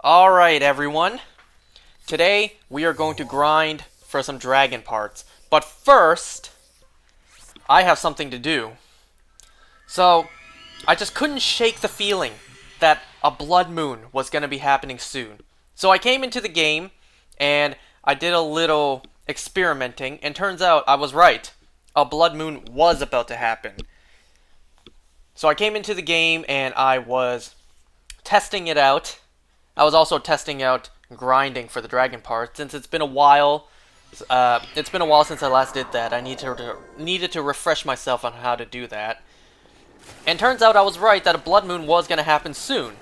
Alright, everyone. Today, we are going to grind for some dragon parts. But first, I have something to do. So, I just couldn't shake the feeling that a blood moon was going to be happening soon. So I came into the game, and I did a little experimenting, and turns out I was right. A blood moon was about to happen. So I came into the game, and I was testing it out. I was also testing out grinding for the dragon part since it's been a while. It's been a while since I last did that. I needed to refresh myself on how to do that. And turns out I was right that a blood moon was going to happen soon.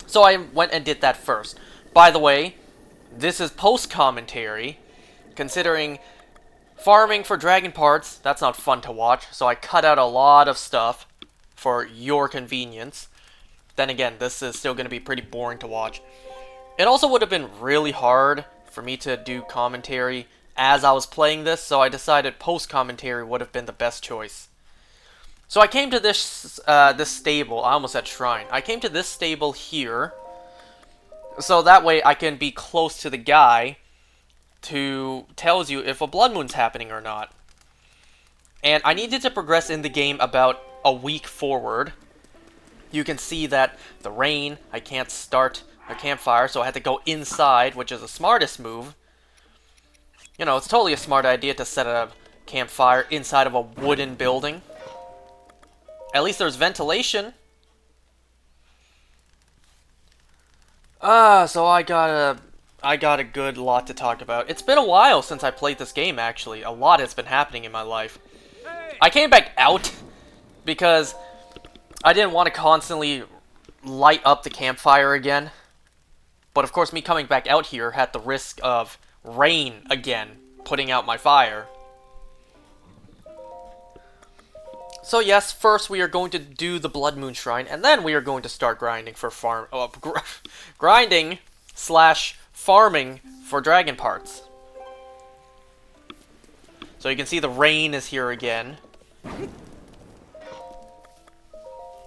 So I went and did that first. By the way, this is post-commentary. Considering farming for dragon parts, that's not fun to watch. So I cut out a lot of stuff for your convenience. Then again, this is still going to be pretty boring to watch. It also would have been really hard for me to do commentary as I was playing this, so I decided post-commentary would have been the best choice. So I came to this stable. I almost said shrine. I came to this stable here, so that way I can be close to the guy who tells you if a blood moon's happening or not. And I needed to progress in the game about a week forward. You can see that the rain, I can't start a campfire, so I had to go inside, which is the smartest move. You know, it's totally a smart idea to set a campfire inside of a wooden building. At least there's ventilation. So I got a good lot to talk about. It's been a while since I played this game, actually. A lot has been happening in my life. I came back out because I didn't want to constantly light up the campfire again. But of course, me coming back out here had the risk of rain again, putting out my fire. So yes, first we are going to do the Blood Moon Shrine, and then we are going to start grinding for grinding slash farming for dragon parts. So you can see the rain is here again.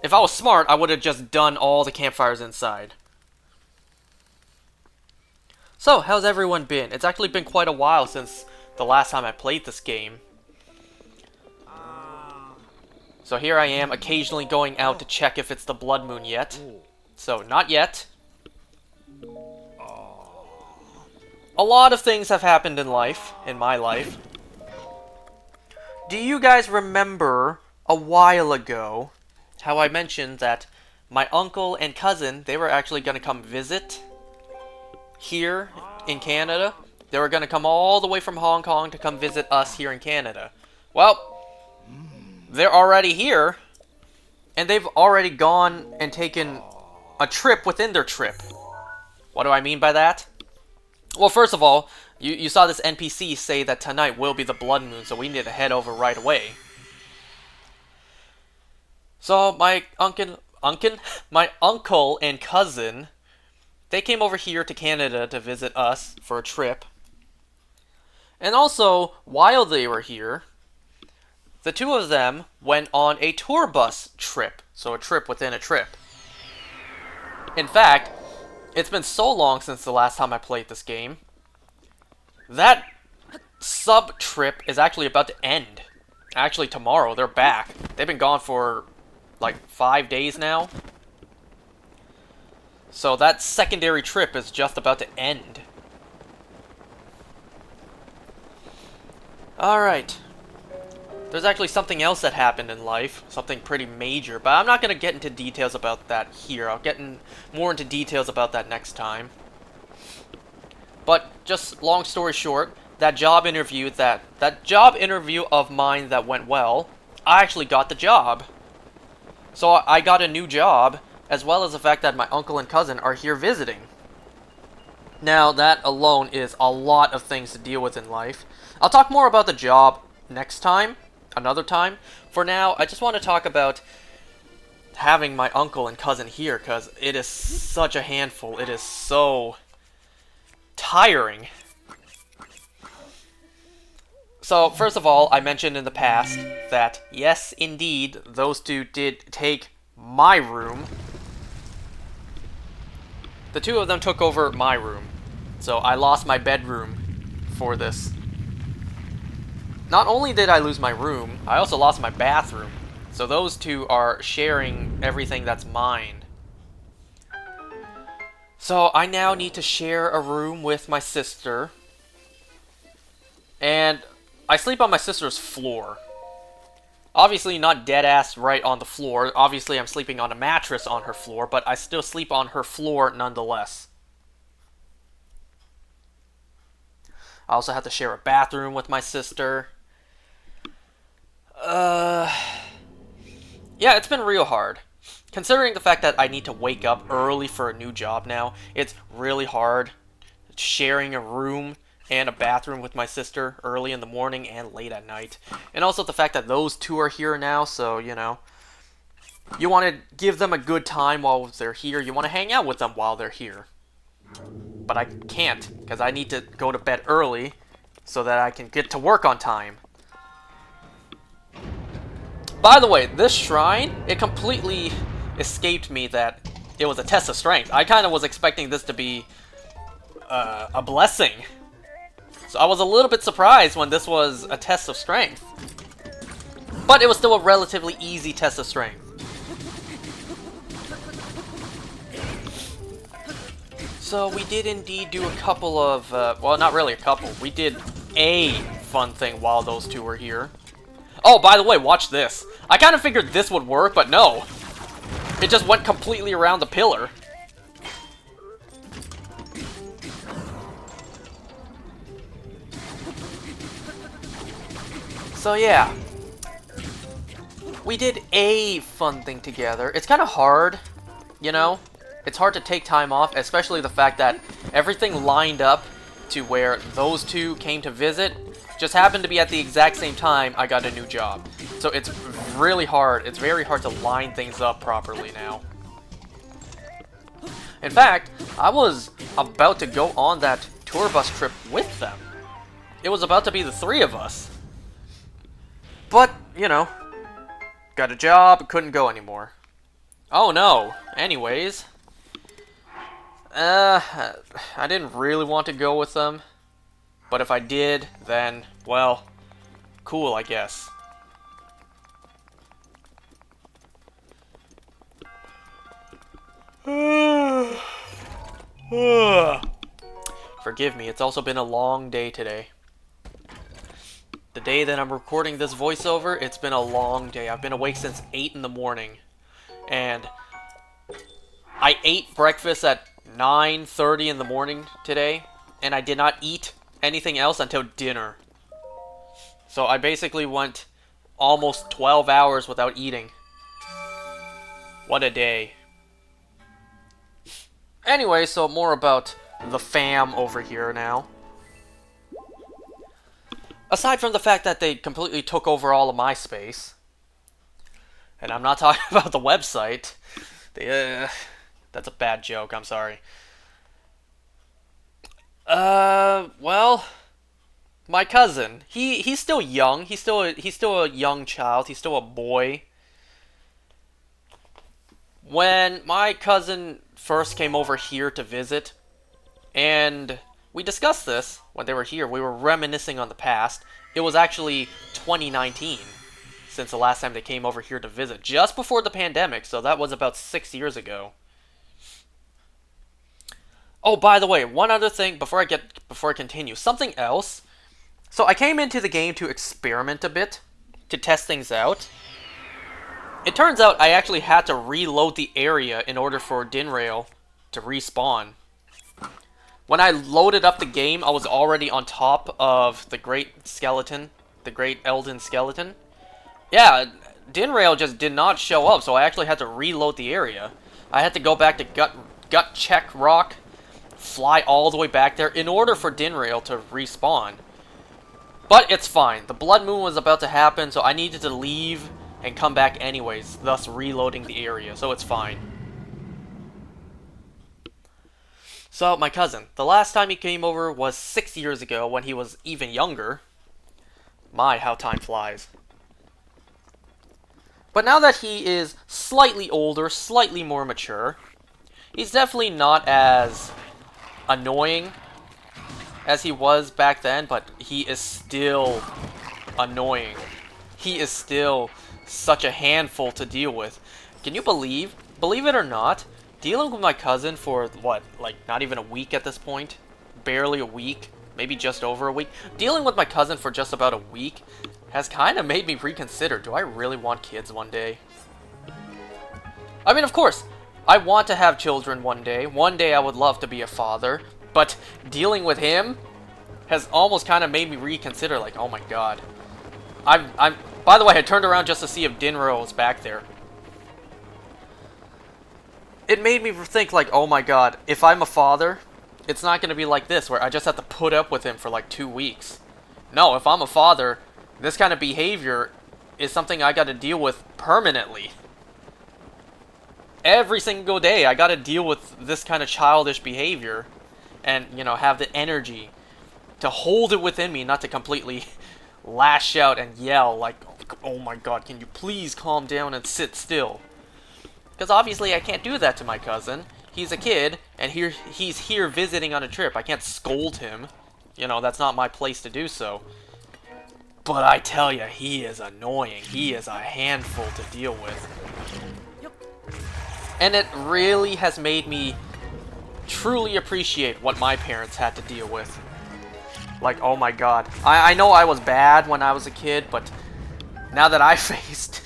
If I was smart, I would have just done all the campfires inside. So, how's everyone been? It's actually been quite a while since the last time I played this game. So here I am, occasionally going out to check if it's the blood moon yet. So, not yet. A lot of things have happened in my life. Do you guys remember a while ago how I mentioned that my uncle and cousin, they were actually going to come visit here in Canada? They were going to come all the way from Hong Kong to come visit us here in Canada. Well, they're already here, and they've already gone and taken a trip within their trip. What do I mean by that? Well, first of all, you saw this NPC say that tonight will be the blood moon, so we need to head over right away. So my uncle and cousin, they came over here to Canada to visit us for a trip. And also, while they were here, the two of them went on a tour bus trip. So a trip within a trip. In fact, it's been so long since the last time I played this game. That sub-trip is actually about to end. Actually, tomorrow, they're back. They've been gone for like 5 days now. So that secondary trip is just about to end. Alright. There's actually something else that happened in life. Something pretty major. But I'm not going to get into details about that here. I'll get more into details about that next time. But just long story short, that job interview of mine that went well, I actually got the job. So I got a new job, as well as the fact that my uncle and cousin are here visiting. Now, that alone is a lot of things to deal with in life. I'll talk more about the job next time, another time. For now, I just want to talk about having my uncle and cousin here, because it is such a handful. It is so tiring. So, first of all, I mentioned in the past that, yes, indeed, those two did take my room. the two of them took over my room. So I lost my bedroom for this. Not only did I lose my room, I also lost my bathroom. So those two are sharing everything that's mine. So I now need to share a room with my sister. And I sleep on my sister's floor. Obviously not dead ass right on the floor. Obviously I'm sleeping on a mattress on her floor, but I still sleep on her floor nonetheless. I also have to share a bathroom with my sister. Yeah, it's been real hard. Considering the fact that I need to wake up early for a new job now, it's really hard sharing a room and a bathroom with my sister early in the morning and late at night. And also the fact that those two are here now, so, you know, you want to give them a good time while they're here. You want to hang out with them while they're here. But I can't, because I need to go to bed early so that I can get to work on time. By the way, this shrine, it completely escaped me that it was a test of strength. I kind of was expecting this to be a blessing. So I was a little bit surprised when this was a test of strength. But it was still a relatively easy test of strength. So we did indeed do a couple of, well, not really a couple. We did a fun thing while those two were here. Oh, by the way, watch this. I kind of figured this would work, but no. It just went completely around the pillar. So yeah. We did a fun thing together. It's kind of hard, you know? It's hard to take time off, especially the fact that everything lined up to where those two came to visit. Just happened to be at the exact same time I got a new job. So it's really hard. It's very hard to line things up properly now. In fact, I was about to go on that tour bus trip with them. It was about to be the three of us. But, you know, got a job, couldn't go anymore. Oh no. Anyways. I didn't really want to go with them. But if I did, then, well, cool, I guess. Forgive me, it's also been a long day today. The day that I'm recording this voiceover, it's been a long day. I've been awake since 8 in the morning. And I ate breakfast at 9:30 in the morning today. And I did not eat anything else until dinner. So I basically went almost 12 hours without eating. What a day. Anyway, so more about the fam over here now. Aside from the fact that they completely took over all of my space. And I'm not talking about the website. That's a bad joke, I'm sorry. Well, my cousin. He's still young. He's still a young child. He's still a boy. When my cousin first came over here to visit, and we discussed this when they were here, we were reminiscing on the past. It was actually 2019 since the last time they came over here to visit, just before the pandemic, so that was about 6 years ago. Oh, by the way, one other thing before I continue, something else. So I came into the game to experiment a bit, to test things out. It turns out I actually had to reload the area in order for Dinraal to respawn. When I loaded up the game, I was already on top of the Great Skeleton, the Great Elden Skeleton. Yeah, Dinraal just did not show up, so I actually had to reload the area. I had to go back to Gut Check Rock, fly all the way back there in order for Dinraal to respawn. But it's fine. The Blood Moon was about to happen, so I needed to leave and come back anyways, thus reloading the area, so it's fine. So, my cousin. The last time he came over was 6 years ago when he was even younger. My, how time flies. But now that he is slightly older, slightly more mature, He's definitely not as annoying as he was back then, but he is still annoying. He is still such a handful to deal with. Can you believe it or not, dealing with my cousin for, what, like, not even a week at this point? Barely a week, maybe just over a week. Dealing with my cousin for just about a week has kind of made me reconsider, do I really want kids one day? I mean, of course, I want to have children one day. One day I would love to be a father, but dealing with him has almost kind of made me reconsider, like, oh my god. By the way, I turned around just to see if Dinro was back there. It made me think, like, oh my god, if I'm a father, it's not going to be like this, where I just have to put up with him for like 2 weeks. No, if I'm a father, this kind of behavior is something I got to deal with permanently. Every single day, I got to deal with this kind of childish behavior. And, you know, have the energy to hold it within me, not to completely lash out and yell like, oh my god, can you please calm down and sit still? Because obviously I can't do that to my cousin. He's a kid, and he's here visiting on a trip. I can't scold him. You know, that's not my place to do so. But I tell you, he is annoying. He is a handful to deal with. And it really has made me truly appreciate what my parents had to deal with. Like, oh my god. I know I was bad when I was a kid, but now that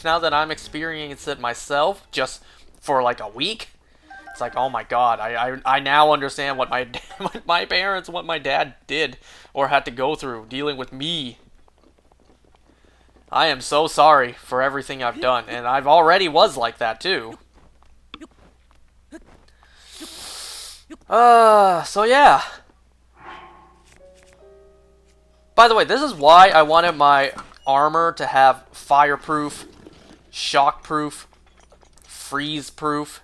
now that I'm experiencing it myself, just for like a week, it's like, oh my god, I now understand what my parents, what my dad did, or had to go through, dealing with me. I am so sorry for everything I've done, and I've already was like that too. So yeah. By the way, this is why I wanted my armor to have fireproof, shockproof, freeze-proof,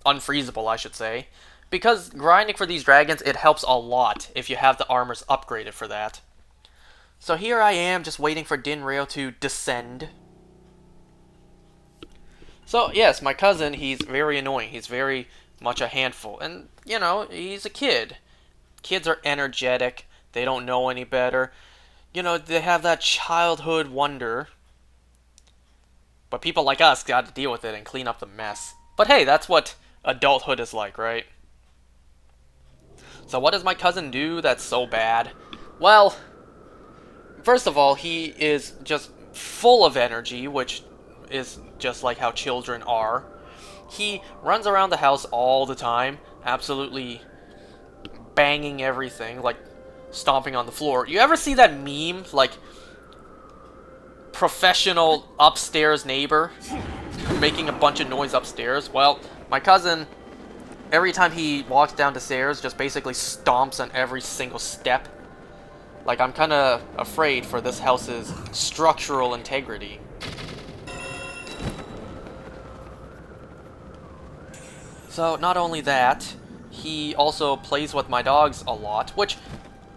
unfreezable, I should say. Because grinding for these dragons, it helps a lot if you have the armors upgraded for that. So here I am, just waiting for Dinrail to descend. So, yes, my cousin, he's very annoying. He's very much a handful. And, you know, he's a kid. Kids are energetic. They don't know any better. You know, they have that childhood wonder. But people like us got to deal with it and clean up the mess. But hey, that's what adulthood is like, right? So what does my cousin do that's so bad? Well, first of all, he is just full of energy, which is just like how children are. He runs around the house all the time, absolutely banging everything, like stomping on the floor. You ever see that meme, like, professional upstairs neighbor making a bunch of noise upstairs? Well, my cousin, every time he walks down the stairs, just basically stomps on every single step. Like, I'm kind of afraid for this house's structural integrity. So, not only that, he also plays with my dogs a lot, which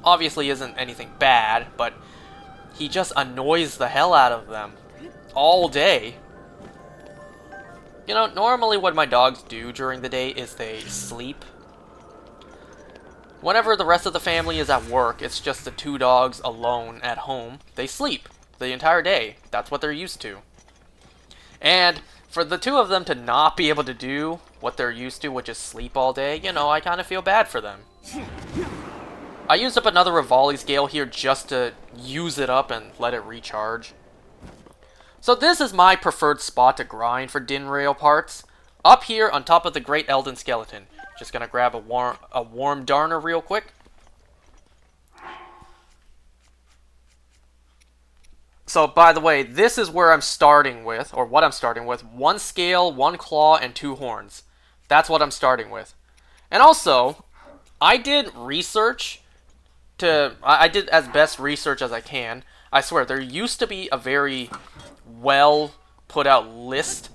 obviously isn't anything bad, but he just annoys the hell out of them all day. You know, normally what my dogs do during the day is they sleep. Whenever the rest of the family is at work, it's just the 2 dogs alone at home. They sleep the entire day. That's what they're used to. And for the 2 of them to not be able to do what they're used to, which is sleep all day, you know, I kind of feel bad for them. I used up another Revali scale here just to use it up and let it recharge. So this is my preferred spot to grind for Dinrail parts. Up here on top of the Great Elden Skeleton. Just gonna grab a warm Darner real quick. So, by the way, this is where I'm starting with, or what I'm starting with. 1 scale, 1 claw, and 2 horns. That's what I'm starting with. And also, I did research I did as best research as I can. I swear, there used to be a very well put out list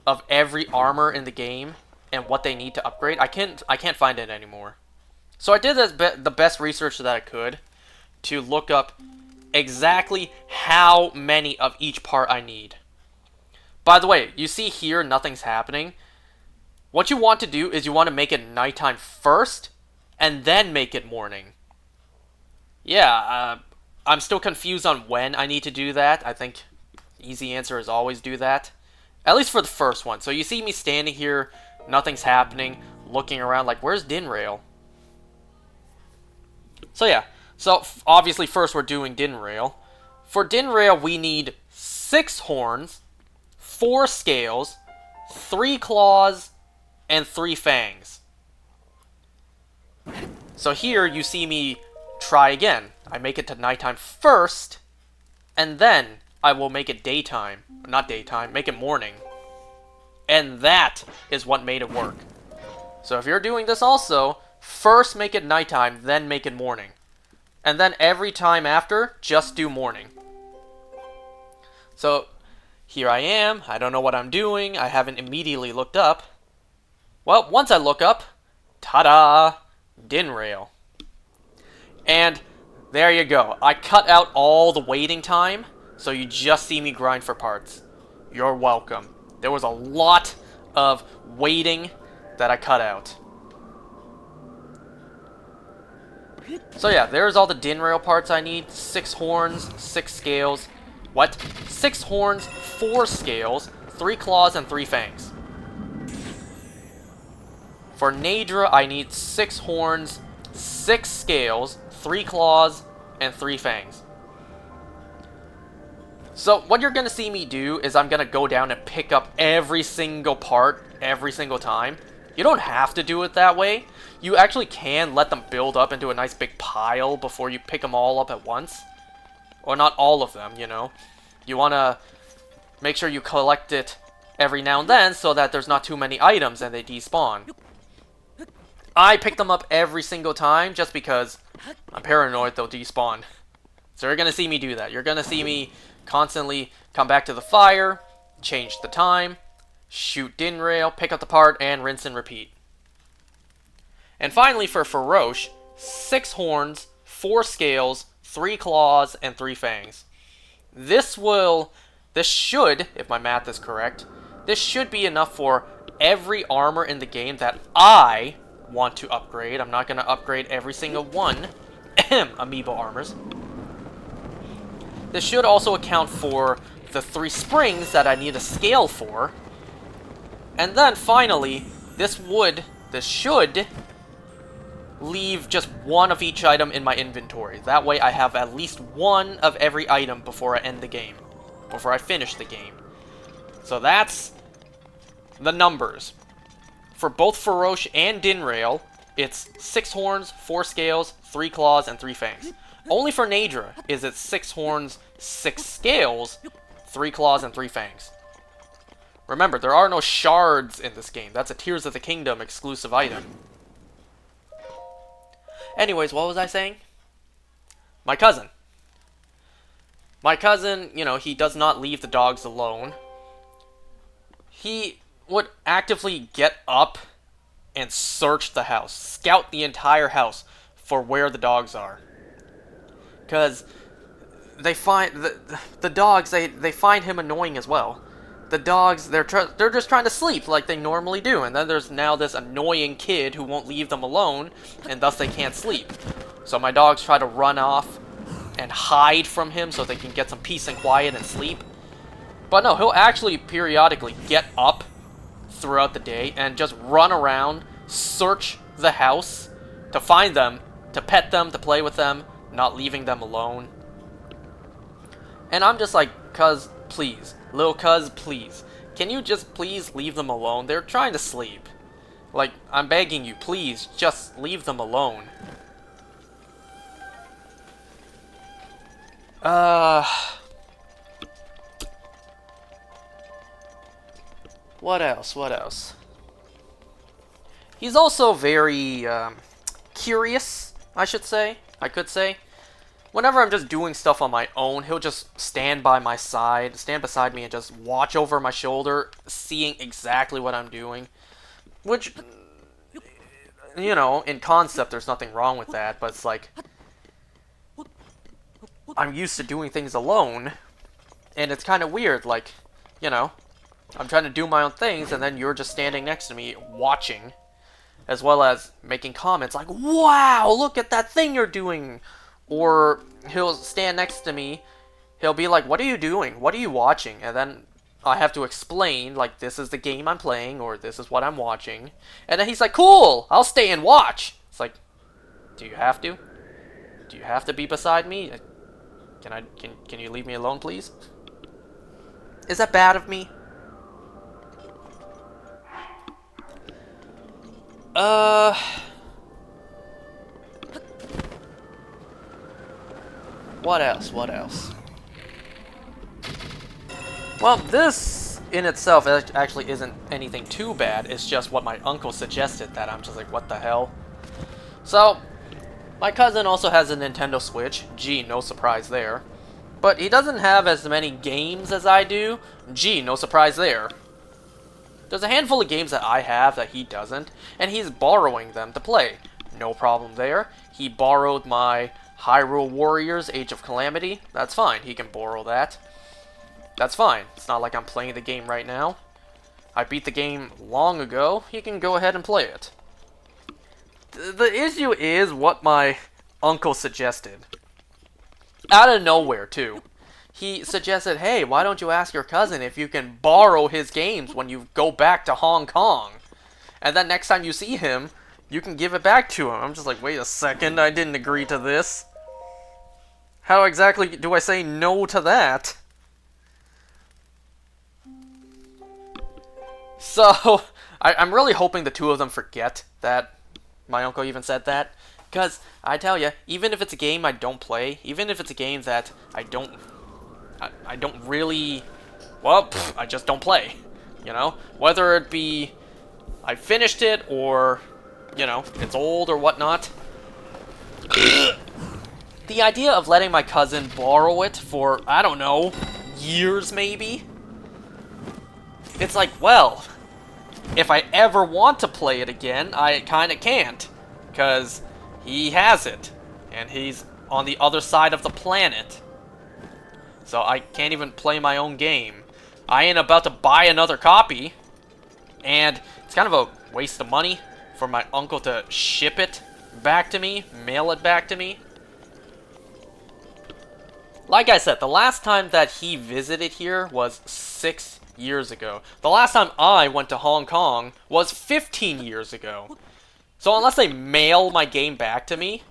of every armor in the game and what they need to upgrade. I can't find it anymore. So I did the best research that I could to look up exactly how many of each part I need. By the way, you see here nothing's happening. What you want to do is you want to make it nighttime first, and then make it morning. Yeah, I'm still confused on when I need to do that. I think easy answer is always do that. At least for the first one. So you see me standing here, nothing's happening, looking around like, where's Dinraal? So yeah, so obviously first we're doing Dinraal. For Dinraal we need 6 horns, 4 scales, 3 claws, and 3 fangs. So here you see me try again. I make it to nighttime first, and then I will make it daytime. Not daytime, make it morning. And that is what made it work. So if you're doing this also, first make it nighttime, then make it morning. And then every time after, just do morning. So here I am, I don't know what I'm doing, I haven't immediately looked up. Well, once I look up, ta-da! Dinraal. And there you go. I cut out all the waiting time, so you just see me grind for parts. You're welcome. There was a lot of waiting that I cut out. So yeah, there's all the Dinraal parts I need. 6 horns, 6 scales. What? 6 horns, 4 scales, 3 claws, and 3 fangs. For Naydra, I need 6 horns, 6 scales, 3 claws, and 3 fangs. So what you're going to see me do is I'm going to go down and pick up every single part every single time. You don't have to do it that way. You actually can let them build up into a nice big pile before you pick them all up at once. Or not all of them, you know. You want to make sure you collect it every now and then so that there's not too many items and they despawn. I pick them up every single time just because I'm paranoid they'll despawn. So you're going to see me do that. You're going to see me constantly come back to the fire, change the time, shoot Dinraal, pick up the part, and rinse and repeat. And finally for Farosh, 6 horns, 4 scales, 3 claws, and 3 fangs. This should, if my math is correct, this should be enough for every armor in the game that I want to upgrade. I'm not going to upgrade every single one. Amiibo armors. This should also account for the 3 springs that I need a scale for. And then finally, this should leave just 1 of each item in my inventory. That way I have at least 1 of every item before I end the game. Before I finish the game. So that's the numbers. For both Farosh and Dinraal, it's 6 horns, 4 scales, 3 claws, and 3 fangs. Only for Naydra is it 6 horns, 6 scales, 3 claws, and 3 fangs. Remember, there are no shards in this game. That's a Tears of the Kingdom exclusive item. Anyways, what was I saying? My cousin. My cousin, you know, he does not leave the dogs alone. He would actively get up and search the house. Scout the entire house for where the dogs are. Because they find the dogs, they find him annoying as well. The dogs, they're just trying to sleep like they normally do, and then there's now this annoying kid who won't leave them alone, and thus they can't sleep. So my dogs try to run off and hide from him so they can get some peace and quiet and sleep. But no, he'll actually periodically get up throughout the day and just run around, search the house to find them, to pet them, to play with them, not leaving them alone. And I'm just like, cuz, please. Little cuz, please. Can you just please leave them alone? They're trying to sleep. Like, I'm begging you, please, just leave them alone. What else? He's also very, curious, I could say. Whenever I'm just doing stuff on my own, he'll just stand beside me and just watch over my shoulder, seeing exactly what I'm doing. Which, you know, in concept, there's nothing wrong with that, but it's like, I'm used to doing things alone, and it's kind of weird, like, you know, I'm trying to do my own things, and then you're just standing next to me watching, as well as making comments like, "Wow, look at that thing you're doing!" Or he'll stand next to me, he'll be like, "What are you doing? What are you watching?" And then I have to explain, like, this is the game I'm playing, or this is what I'm watching. And then he's like, "Cool, I'll stay and watch." It's like, do you have to? Do you have to be beside me? Can you leave me alone, please? Is that bad of me? What else? What else? Well, this in itself actually isn't anything too bad. It's just what my uncle suggested that I'm just like, what the hell? So, my cousin also has a Nintendo Switch. Gee, no surprise there. But he doesn't have as many games as I do. Gee, no surprise there. There's a handful of games that I have that he doesn't, and he's borrowing them to play. No problem there. He borrowed my Hyrule Warriors Age of Calamity. That's fine. He can borrow that. That's fine. It's not like I'm playing the game right now. I beat the game long ago. He can go ahead and play it. The issue is what my uncle suggested. Out of nowhere, too. He suggested, hey, why don't you ask your cousin if you can borrow his games when you go back to Hong Kong? And then next time you see him, you can give it back to him. I'm just like, wait a second, I didn't agree to this. How exactly do I say no to that? So, I'm really hoping the two of them forget that my uncle even said that. Because, I tell you, even if it's a game I don't play, even if it's a game that I don't really, well, I just don't play, you know? Whether it be I finished it or, you know, it's old or whatnot. The idea of letting my cousin borrow it for, I don't know, years maybe? It's like, well, if I ever want to play it again, I kinda can't. Because he has it, and he's on the other side of the planet. So I can't even play my own game. I ain't about to buy another copy. And it's kind of a waste of money for my uncle to ship it back to me, mail it back to me. Like I said, the last time that he visited here was 6 years ago. The last time I went to Hong Kong was 15 years ago. So unless they mail my game back to me,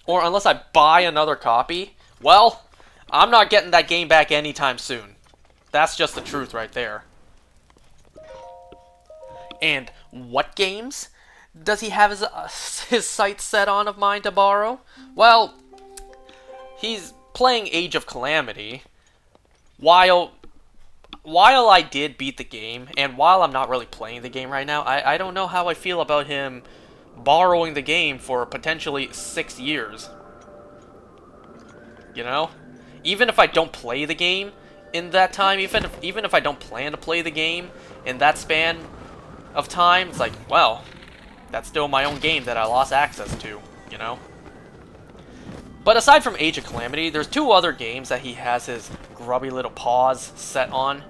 or unless I buy another copy, well, I'm not getting that game back anytime soon. That's just the truth right there. And what games does he have his sights set on of mine to borrow? Well, he's playing Age of Calamity. While I did beat the game, and while I'm not really playing the game right now, I don't know how I feel about him borrowing the game for potentially 6 years. You know? Even if I don't play the game in that time, even if I don't plan to play the game in that span of time, it's like, well, that's still my own game that I lost access to, you know? But aside from Age of Calamity, there's 2 other games that he has his grubby little paws set on.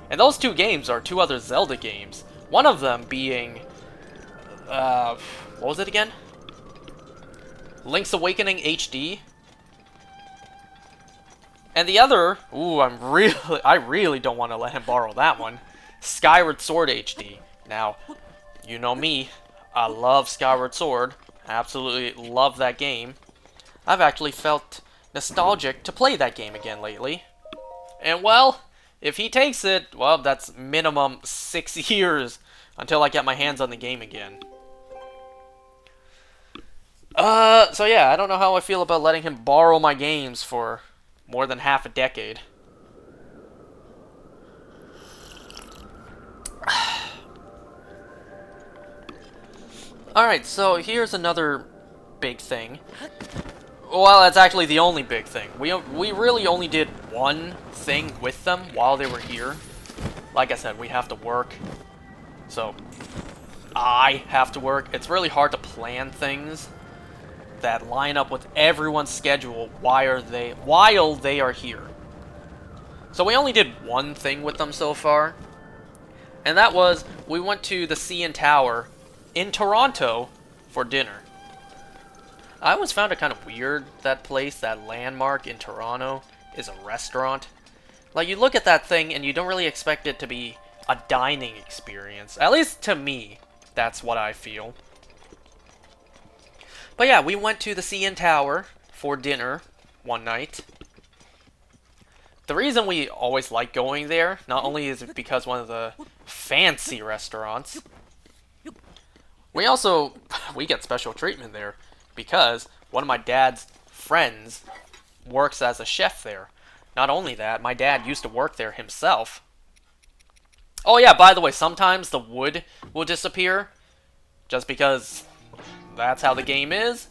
And those 2 games are 2 other Zelda games. One of them being, what was it again? Link's Awakening HD. And the other, ooh, I really don't want to let him borrow that one. Skyward Sword HD. Now, you know me, I love Skyward Sword. Absolutely love that game. I've actually felt nostalgic to play that game again lately. And well, if he takes it, well, that's minimum 6 years until I get my hands on the game again. So yeah, I don't know how I feel about letting him borrow my games for more than half a decade. Alright, so here's another big thing. Well, it's actually the only big thing. We really only did one thing with them while they were here. Like I said, we have to work. So, I have to work. It's really hard to plan things that line up with everyone's schedule while they are here. So we only did one thing with them so far. And that was, we went to the CN Tower in Toronto for dinner. I always found it kind of weird, that place, that landmark in Toronto, is a restaurant. Like, you look at that thing and you don't really expect it to be a dining experience. At least to me, that's what I feel. But yeah, we went to the CN Tower for dinner one night. The reason we always like going there, not only is it because one of the fancy restaurants, we get special treatment there because one of my dad's friends works as a chef there. Not only that, my dad used to work there himself. Oh yeah, by the way, sometimes the wood will disappear just because that's how the game is.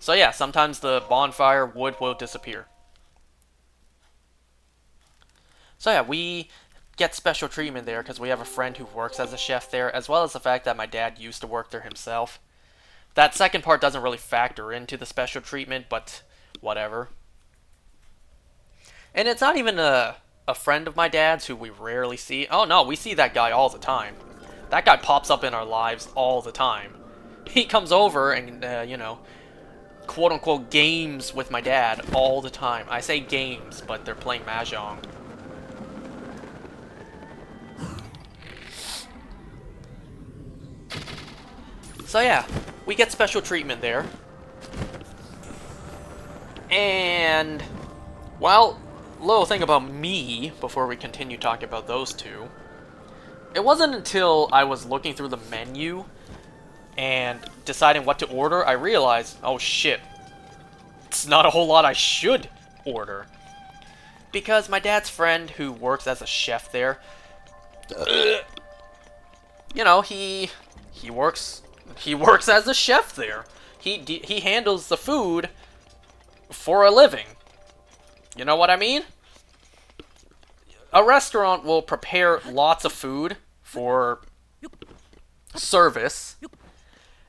So yeah, sometimes the bonfire wood will disappear. So yeah, we get special treatment there because we have a friend who works as a chef there, as well as the fact that my dad used to work there himself. That second part doesn't really factor into the special treatment, but whatever. And it's not even a friend of my dad's who we rarely see. Oh no, we see that guy all the time. That guy pops up in our lives all the time. He comes over and, you know, quote-unquote games with my dad all the time. I say games, but they're playing Mahjong. So yeah, we get special treatment there. And, well, little thing about me, before we continue talking about those two. It wasn't until I was looking through the menu and deciding what to order, I realized, oh shit, it's not a whole lot I should order. Because my dad's friend who works as a chef there, you know, he works as a chef there. He handles the food for a living. You know what I mean? A restaurant will prepare lots of food for service,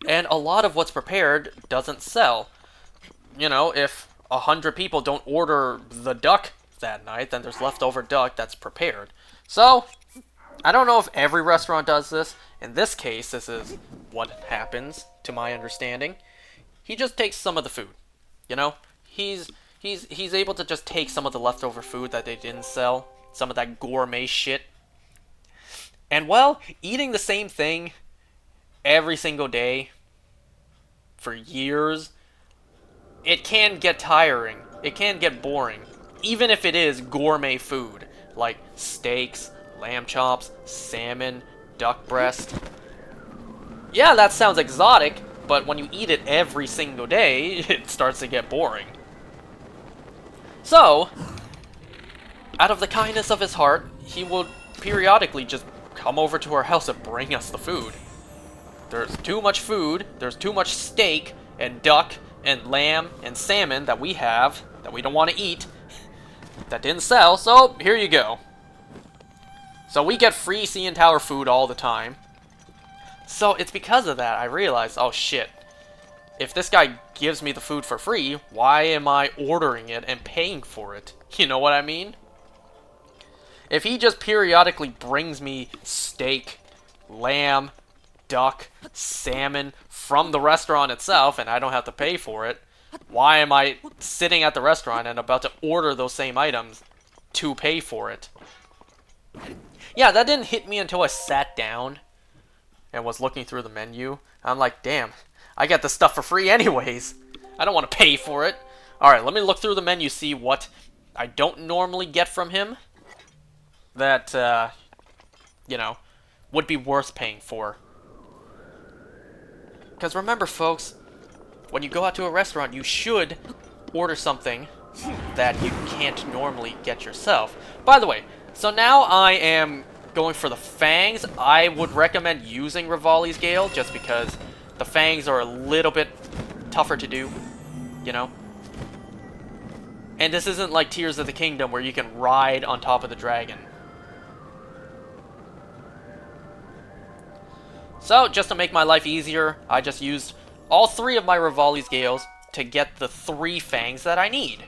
and a lot of what's prepared doesn't sell. You know, if 100 people don't order the duck that night, then there's leftover duck that's prepared. So, I don't know if every restaurant does this. In this case, this is what happens, to my understanding. He just takes some of the food. You know? He's able to just take some of the leftover food that they didn't sell. Some of that gourmet shit. And, well, eating the same thing every single day for years, it can get tiring. It can get boring. Even if it is gourmet food, like steaks, lamb chops, salmon, duck breast. Yeah, that sounds exotic, but when you eat it every single day, it starts to get boring. So, out of the kindness of his heart, he will periodically just come over to our house and bring us the food. There's too much food, there's too much steak, and duck, and lamb, and salmon that we have, that we don't want to eat, that didn't sell, so here you go. So we get free CN Tower food all the time. So it's because of that I realized, oh shit, if this guy gives me the food for free, why am I ordering it and paying for it? You know what I mean? If he just periodically brings me steak, lamb, duck, salmon from the restaurant itself and I don't have to pay for it, why am I sitting at the restaurant and about to order those same items to pay for it? Yeah, that didn't hit me until I sat down and was looking through the menu. I'm like, damn, I get the stuff for free anyways. I don't want to pay for it. Alright, let me look through the menu, see what I don't normally get from him that, you know, would be worth paying for. Because remember, folks, when you go out to a restaurant, you should order something that you can't normally get yourself. By the way, so now I am going for the fangs. I would recommend using Revali's Gale, just because the fangs are a little bit tougher to do, you know? And this isn't like Tears of the Kingdom, where you can ride on top of the dragon. So, just to make my life easier, I just used all 3 of my Revali's Gales to get the 3 fangs that I need.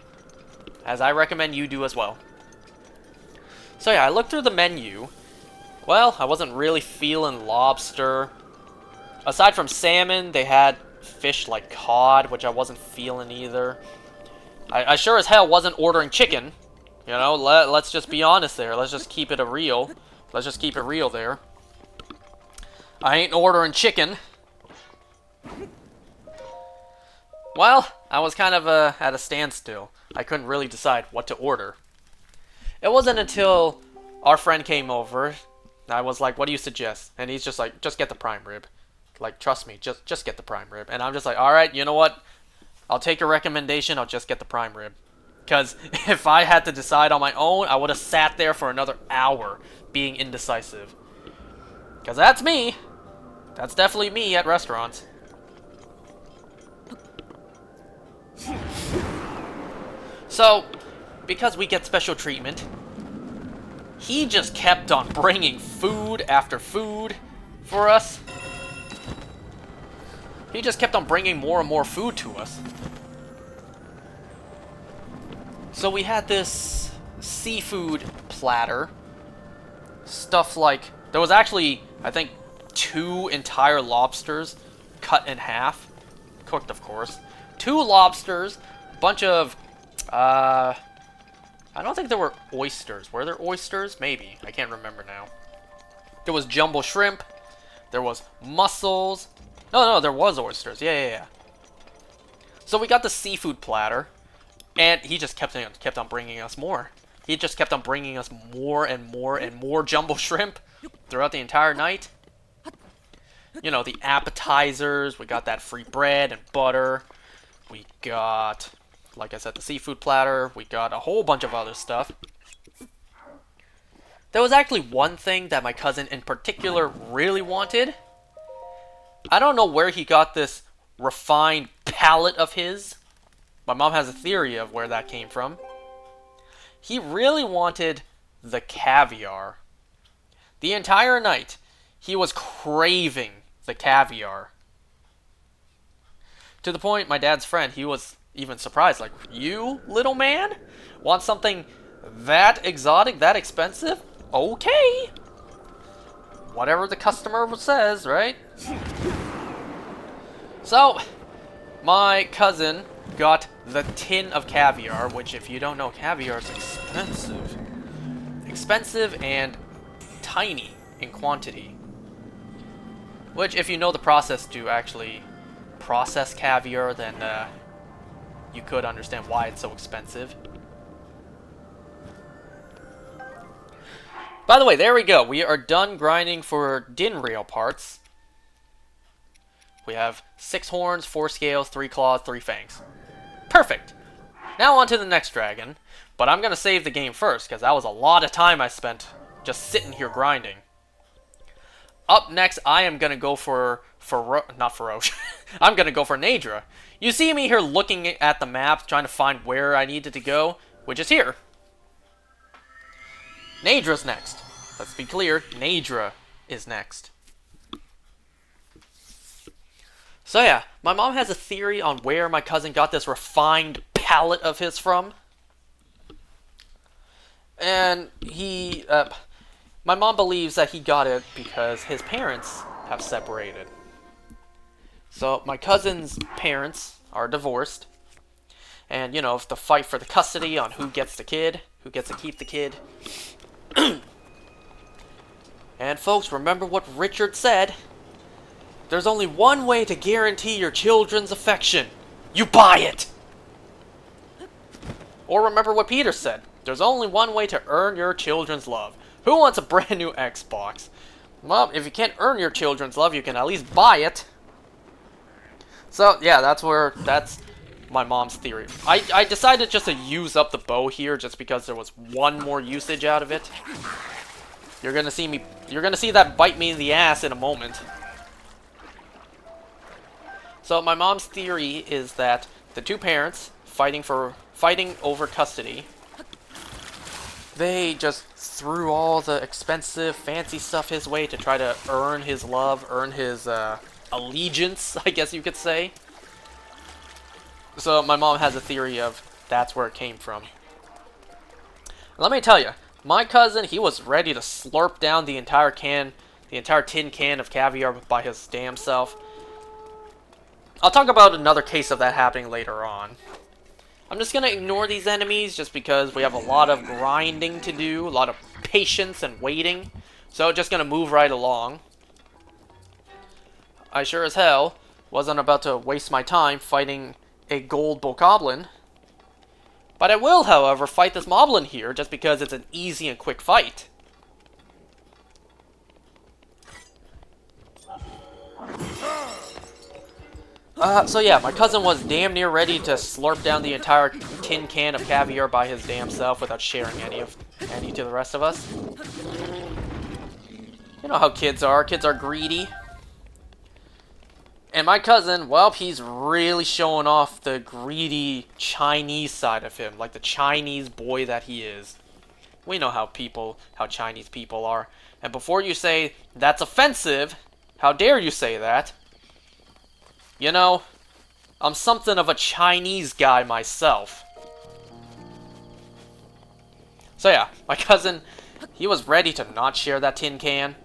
As I recommend you do as well. So yeah, I looked through the menu. Well, I wasn't really feeling lobster. Aside from salmon, they had fish like cod, which I wasn't feeling either. I sure as hell wasn't ordering chicken. You know, let's just be honest there. Let's just keep it real. Let's just keep it real there. I ain't ordering chicken. Well, I was kind of at a standstill. I couldn't really decide what to order. It wasn't until our friend came over, I was like, what do you suggest? And he's just like, just get the prime rib. Like, trust me, just get the prime rib. And I'm just like, alright, you know what? I'll take your recommendation, I'll just get the prime rib. Because if I had to decide on my own, I would have sat there for another hour being indecisive. Because that's me. That's definitely me at restaurants. So, because we get special treatment, he just kept on bringing food after food for us. He just kept on bringing more and more food to us. So we had this seafood platter. Stuff like... There was actually, I think, 2 entire lobsters cut in half. Cooked, of course. 2 lobsters. A bunch of... I don't think there were oysters. Were there oysters? Maybe. I can't remember now. There was jumbo shrimp. There was mussels. No, there was oysters. Yeah. So we got the seafood platter. And he just kept on bringing us more. He just kept on bringing us more and more and more jumbo shrimp throughout the entire night. You know, the appetizers. We got that free bread and butter. We got, like I said, the seafood platter. We got a whole bunch of other stuff. There was actually one thing that my cousin in particular really wanted. I don't know where he got this refined palate of his. My mom has a theory of where that came from. He really wanted the caviar. The entire night, he was craving the caviar. To the point, my dad's friend, he was even surprised. Like, you, little man? Want something that exotic, that expensive? Okay. Whatever the customer says, right? So, my cousin got the tin of caviar, which if you don't know, caviar is expensive. Expensive and tiny in quantity. Which, if you know the process to actually process caviar, then you could understand why it's so expensive. By the way, there we go. We are done grinding for din rail parts. We have 6 horns, 4 scales, 3 claws, 3 fangs. Perfect! Now on to the next dragon. But I'm going to save the game first, because that was a lot of time I spent just sitting here grinding. Up next, I am going to go for not Feroce. I'm going to go for Naydra. You see me here looking at the map, trying to find where I needed to go, which is here. Naydra's next. Let's be clear, Naydra is next. So yeah, my mom has a theory on where my cousin got this refined palate of his from. And my mom believes that he got it because his parents have separated. So my cousin's parents are divorced. And, you know, it's the fight for the custody on who gets the kid, who gets to keep the kid. And folks, remember what Richard said. There's only one way to guarantee your children's affection. You buy it! Or remember what Peter said. There's only one way to earn your children's love. Who wants a brand new Xbox? Well, if you can't earn your children's love, you can at least buy it. So, yeah, that's my mom's theory. I decided just to use up the bow here just because there was one more usage out of it. You're gonna see that bite me in the ass in a moment. So my mom's theory is that the two parents fighting over custody, they just threw all the expensive, fancy stuff his way to try to earn his love, earn his allegiance, I guess you could say. So my mom has a theory of that's where it came from. Let me tell you, My cousin, he was ready to slurp down the entire tin can of caviar by his damn self. I'll talk about another case of that happening later on. I'm just gonna ignore these enemies just because we have a lot of grinding to do, a lot of patience and waiting. So just gonna move right along. I sure as hell wasn't about to waste my time fighting a gold bokoblin. But I will, however, fight this moblin here just because it's an easy and quick fight. So yeah, my cousin was damn near ready to slurp down the entire tin can of caviar by his damn self without sharing any to the rest of us. You know how kids are. Kids are greedy. And my cousin, well, he's really showing off the greedy Chinese side of him, like the Chinese boy that he is. We know how Chinese people are. And before you say, that's offensive, how dare you say that? You know, I'm something of a Chinese guy myself. So yeah, my cousin, he was ready to not share that tin can.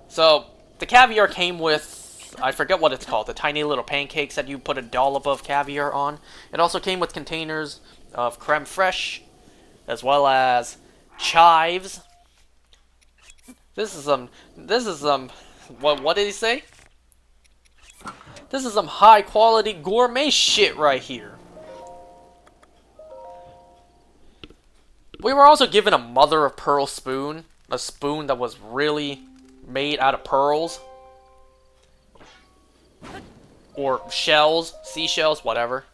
So, the caviar came with, I forget what it's called, the tiny little pancakes that you put a dollop of caviar on. It also came with containers of creme fraiche, as well as chives. This is what did he say? This is some high quality gourmet shit right here. We were also given a mother of pearl spoon. A spoon that was really made out of pearls. Or shells, seashells, whatever.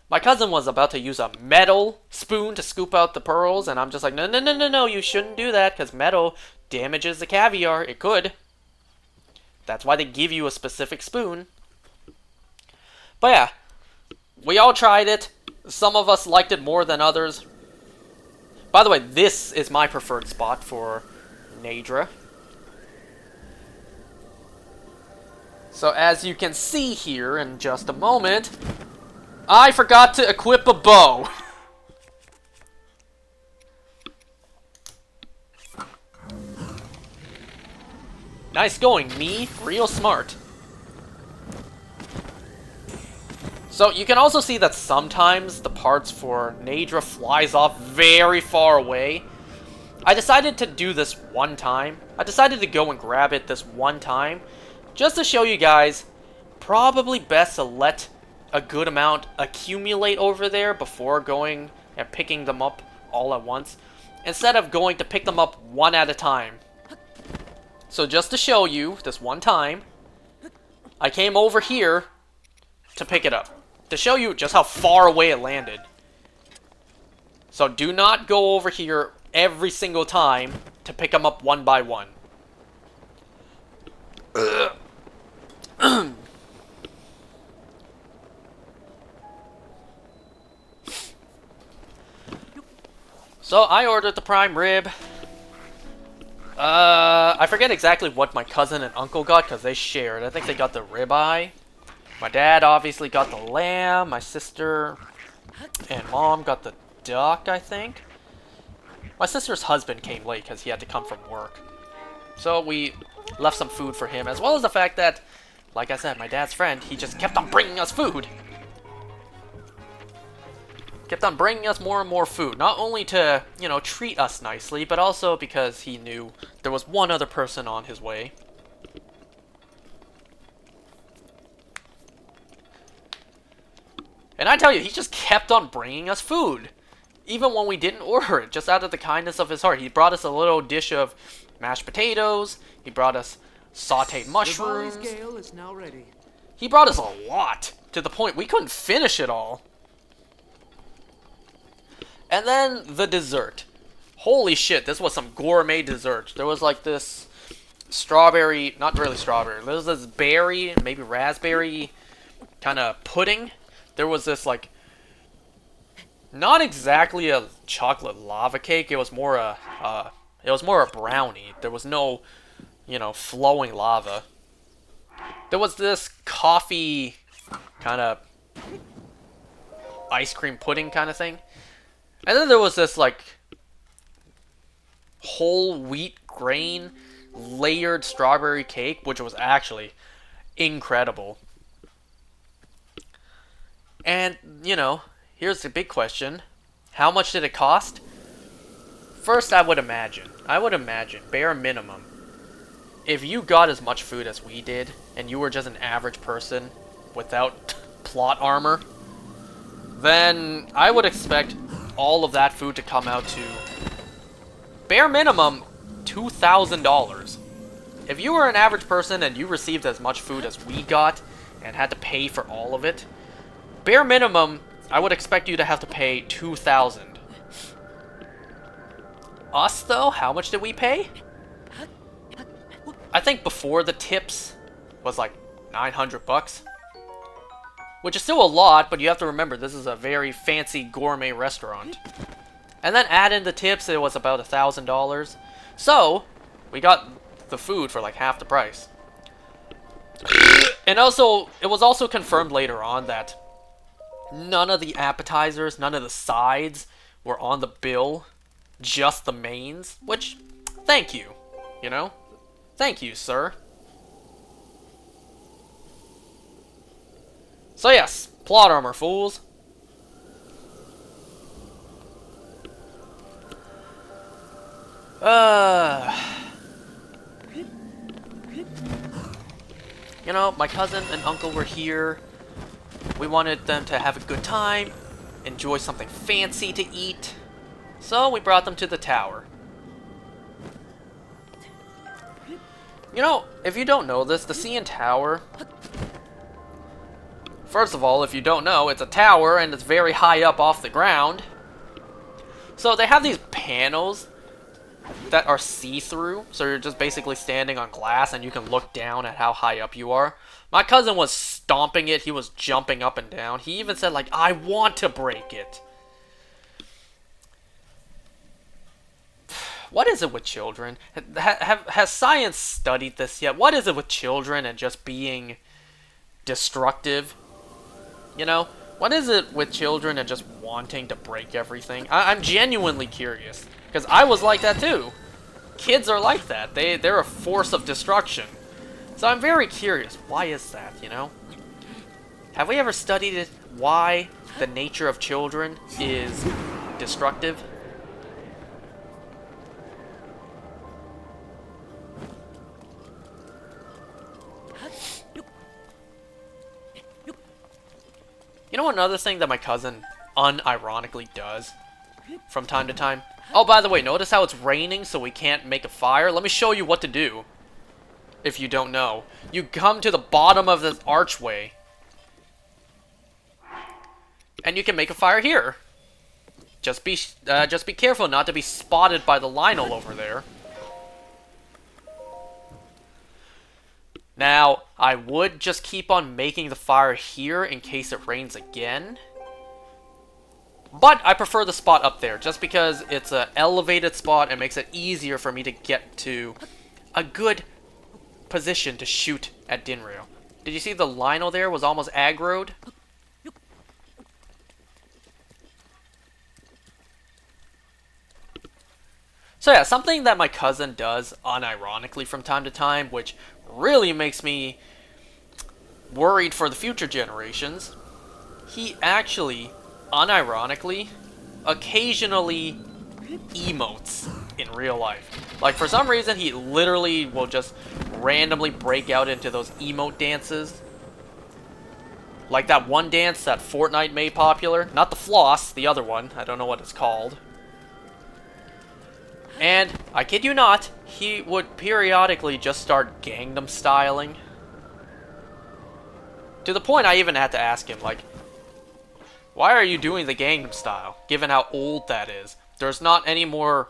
My cousin was about to use a metal spoon to scoop out the pearls, and I'm just like, no, you shouldn't do that, because metal damages the caviar. It could. That's why they give you a specific spoon. But yeah, we all tried it. Some of us liked it more than others. By the way, this is my preferred spot for Naydra. So as you can see here in just a moment, I forgot to equip a bow. Nice going, me. Real smart. So you can also see that sometimes the parts for Naydra flies off very far away. I decided to do this one time. I decided to go and grab it this one time. Just to show you guys, probably best to let a good amount accumulate over there before going and picking them up all at once. Instead of going to pick them up one at a time. So just to show you, this one time, I came over here to pick it up. To show you just how far away it landed. So do not go over here every single time to pick them up one by one. So I ordered the prime rib. I forget exactly what my cousin and uncle got because they shared. I think they got the ribeye. My dad obviously got the lamb. My sister and mom got the duck, I think. My sister's husband came late because he had to come from work. So we left some food for him, as well as the fact that, like I said, my dad's friend, he just kept on bringing us food. Kept on bringing us more and more food. Not only to, you know, treat us nicely, but also because he knew there was one other person on his way. And I tell you, he just kept on bringing us food. Even when we didn't order it, just out of the kindness of his heart. He brought us a little dish of mashed potatoes. He brought us sauteed mushrooms. Gale is now ready. He brought us a lot, to the point we couldn't finish it all. And then the dessert. Holy shit, this was some gourmet dessert. There was like this strawberry, not really strawberry, there was this berry, maybe raspberry kind of pudding. There was this like, not exactly a chocolate lava cake, it was more a brownie. There was no, you know, flowing lava. There was this coffee kind of ice cream pudding kind of thing. And then there was this like whole wheat grain layered strawberry cake, which was actually incredible. And, here's the big question. How much did it cost? First, I would imagine, bare minimum, if you got as much food as we did, and you were just an average person without plot armor, then I would expect all of that food to come out to, bare minimum, $2,000. If you were an average person and you received as much food as we got, and had to pay for all of it, bare minimum, I would expect you to have to pay $2,000. Us, though, how much did we pay? I think before the tips was like $900, which is still a lot, but you have to remember this is a very fancy gourmet restaurant. And then add in the tips, it was about $1,000. So we got the food for like half the price. And also, it was also confirmed later on that none of the appetizers, none of the sides were on the bill, just the mains, which, thank you, Thank you, sir. So yes, plot armor, fools. My cousin and uncle were here. We wanted them to have a good time, enjoy something fancy to eat. So we brought them to the tower. If you don't know this, the CN Tower... First of all, if you don't know, it's a tower and it's very high up off the ground. So they have these panels that are see-through, so you're just basically standing on glass and you can look down at how high up you are. My cousin was stomping it, he was jumping up and down. He even said, like, I want to break it. What is it with children? Has science studied this yet? What is it with children and just being destructive? What is it with children and just wanting to break everything? I'm genuinely curious, because I was like that too. Kids are like that. They're a force of destruction. So I'm very curious. Why is that, Have we ever studied it? Why the nature of children is destructive? Another thing that my cousin unironically does from time to time? Oh, by the way, notice how it's raining so we can't make a fire? Let me show you what to do. If you don't know. You come to the bottom of this archway. And you can make a fire here. Just be careful not to be spotted by the Lionel over there. Now, I would just keep on making the fire here in case it rains again. But I prefer the spot up there, just because it's an elevated spot and makes it easier for me to get to a good position to shoot at Dinreo. Did you see the Lionel there was almost aggroed? So yeah, something that my cousin does unironically from time to time, which really makes me worried for the future generations, he actually, unironically, occasionally emotes in real life. Like, for some reason, he literally will just randomly break out into those emote dances. Like that one dance that Fortnite made popular. Not the floss, the other one. I don't know what it's called. And, I kid you not, he would periodically just start Gangnam styling. To the point I even had to ask him, like, why are you doing the Gangnam style, given how old that is? There's not any more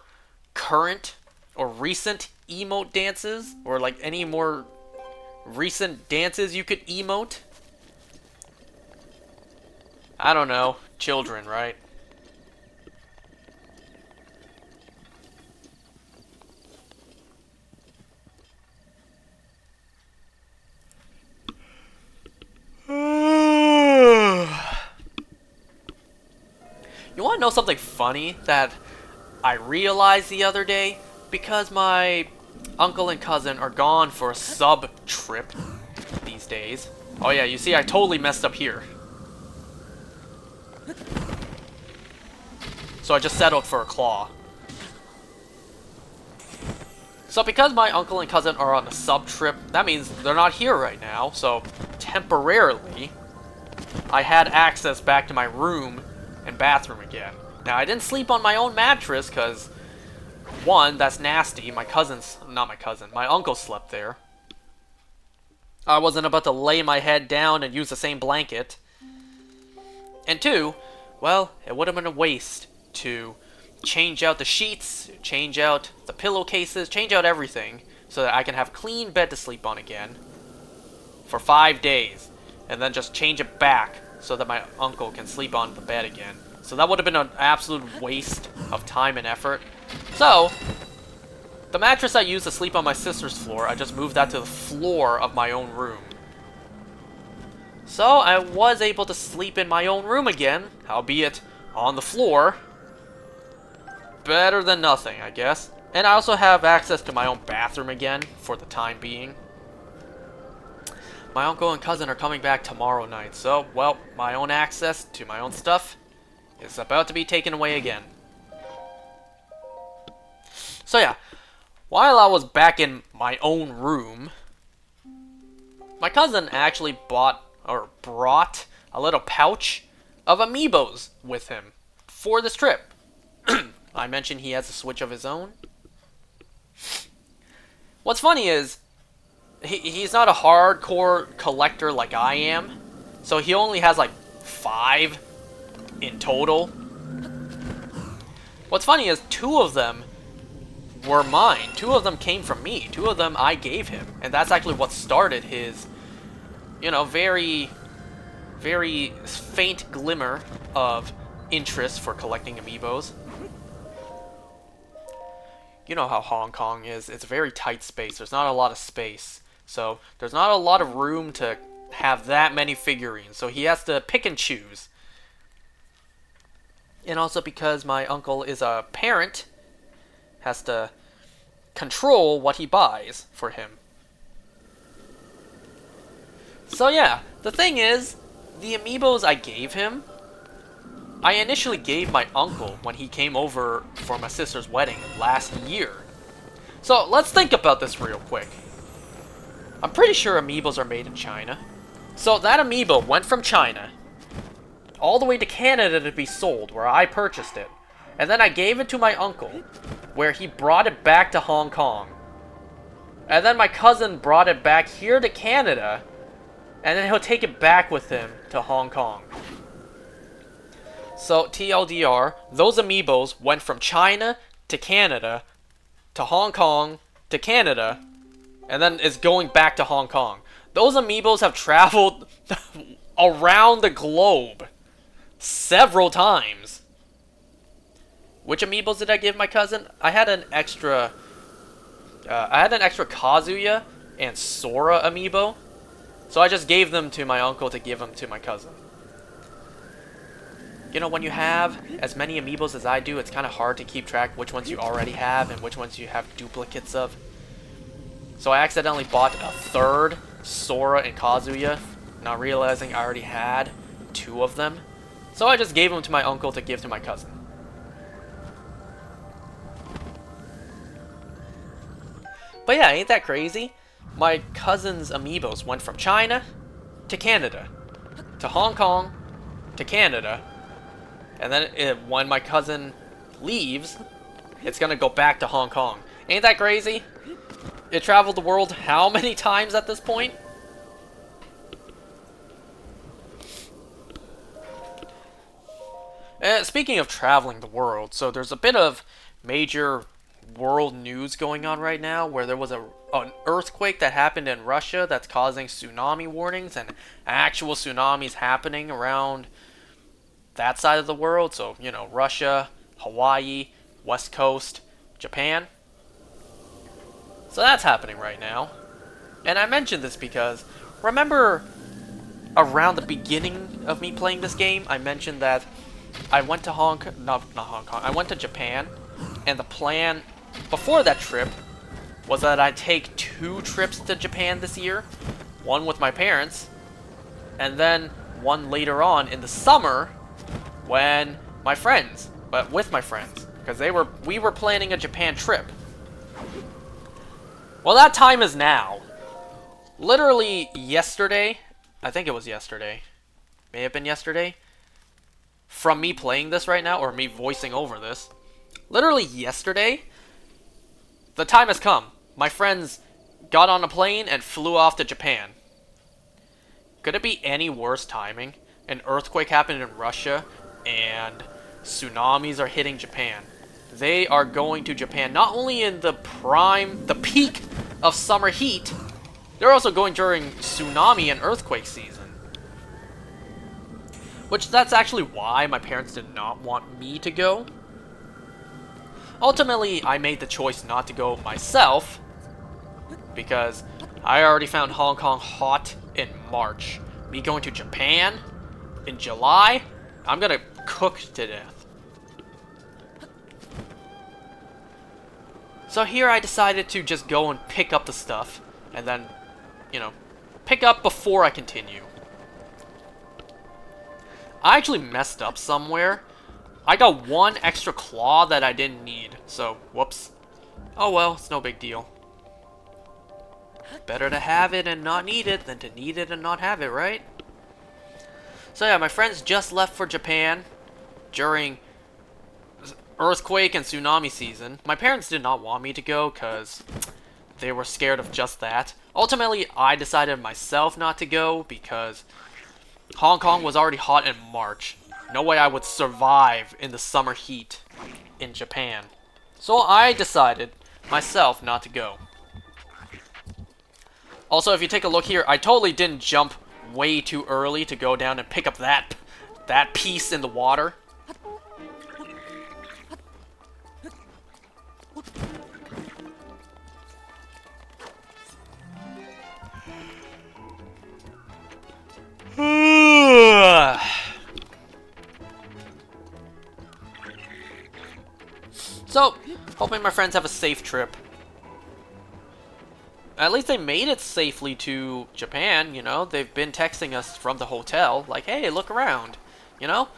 current or recent emote dances, or like any more recent dances you could emote? I don't know. Children, right? You want to know something funny that I realized the other day? because my uncle and cousin are gone for a sub trip these days. Oh yeah, you see I totally messed up here. So I just settled for a claw. So because my uncle and cousin are on a sub trip, that means they're not here right now. So temporarily, I had access back to my room and bathroom again. Now I didn't sleep on my own mattress because, one, that's nasty. My uncle slept there. I wasn't about to lay my head down and use the same blanket. And two, well, it would have been a waste to change out the sheets, change out the pillowcases, change out everything so that I can have a clean bed to sleep on again for 5 days, and then just change it back so that my uncle can sleep on the bed again. So that would have been an absolute waste of time and effort. So the mattress I used to sleep on my sister's floor, I just moved that to the floor of my own room. So I was able to sleep in my own room again, albeit on the floor. Better than nothing, I guess. And I also have access to my own bathroom again, for the time being. My uncle and cousin are coming back tomorrow night, so, well, my own access to my own stuff is about to be taken away again. So yeah, while I was back in my own room, my cousin actually brought a little pouch of amiibos with him for this trip. I mentioned he has a Switch of his own. What's funny is, he's not a hardcore collector like I am, so he only has like 5 in total. What's funny is 2 of them were mine. 2 of them came from me. 2 of them I gave him, and that's actually what started his, very, very faint glimmer of interest for collecting amiibos. You know how Hong Kong is. It's a very tight space. There's not a lot of space. So there's not a lot of room to have that many figurines. So he has to pick and choose. And also because my uncle is a parent, has to control what he buys for him. So yeah, the thing is, the amiibos I gave him, I initially gave my uncle when he came over for my sister's wedding last year. So let's think about this real quick. I'm pretty sure amiibos are made in China. So that amiibo went from China all the way to Canada to be sold, where I purchased it. And then I gave it to my uncle, where he brought it back to Hong Kong. And then my cousin brought it back here to Canada, and then he'll take it back with him to Hong Kong. So, TLDR, those amiibos went from China to Canada, to Hong Kong, to Canada, and then it's going back to Hong Kong. Those amiibos have traveled around the globe several times. Which amiibos did I give my cousin? I had an extra Kazuya and Sora amiibo, so I just gave them to my uncle to give them to my cousin. When you have as many amiibos as I do, it's kind of hard to keep track which ones you already have and which ones you have duplicates of. So I accidentally bought a third Sora and Kazuya, not realizing I already had 2 of them. So I just gave them to my uncle to give to my cousin. But yeah, ain't that crazy? My cousin's amiibos went from China to Canada, to Hong Kong, to Canada, and then when my cousin leaves, it's gonna go back to Hong Kong. Ain't that crazy? It traveled the world how many times at this point? Speaking of traveling the world, so there's a bit of major world news going on right now, where there was an earthquake that happened in Russia that's causing tsunami warnings, and actual tsunamis happening around that side of the world. So, Russia, Hawaii, West Coast, Japan. So that's happening right now. And I mentioned this because, remember around the beginning of me playing this game, I mentioned that I went to I went to Japan, and the plan before that trip was that I'd take 2 trips to Japan this year. One with my parents, and then one later on in the summer when my friends, but with my friends, because we were planning a Japan trip. Well, that time is now. Literally yesterday, I think it was yesterday, may have been yesterday, from me playing this right now, or me voicing over this, literally yesterday, the time has come. My friends got on a plane and flew off to Japan. Could it be any worse timing? An earthquake happened in Russia, and tsunamis are hitting Japan. They are going to Japan not only in the peak of summer heat, they're also going during tsunami and earthquake season. Which, that's actually why my parents did not want me to go. Ultimately, I made the choice not to go myself, because I already found Hong Kong hot in March. Me going to Japan in July, I'm gonna cook to death. So here I decided to just go and pick up the stuff, and then, you know, pick up before I continue. I actually messed up somewhere. I got 1 extra claw that I didn't need, so whoops. Oh well, it's no big deal. Better to have it and not need it than to need it and not have it, right? So yeah, my friends just left for Japan during earthquake and tsunami season. My parents did not want me to go because they were scared of just that. Ultimately, I decided myself not to go because Hong Kong was already hot in March. No way I would survive in the summer heat in Japan. So I decided myself not to go. Also, if you take a look here, I totally didn't jump way too early to go down and pick up that piece in the water. So, hoping my friends have a safe trip. At least they made it safely to Japan, you know? They've been texting us from the hotel, like, hey, look around, you know?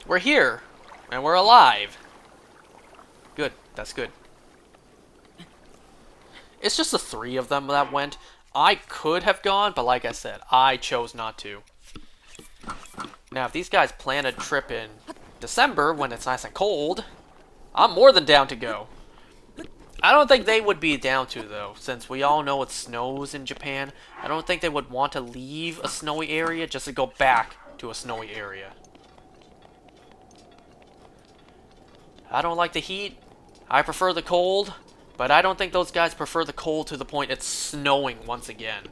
We're here, and we're alive. Good, that's good. It's just the 3 of them that went. I could have gone, but like I said, I chose not to. Now, if these guys plan a trip in December, when it's nice and cold, I'm more than down to go. I don't think they would be down to, though, since we all know it snows in Japan. I don't think they would want to leave a snowy area just to go back to a snowy area. I don't like the heat. I prefer the cold, but I don't think those guys prefer the cold to the point it's snowing once again.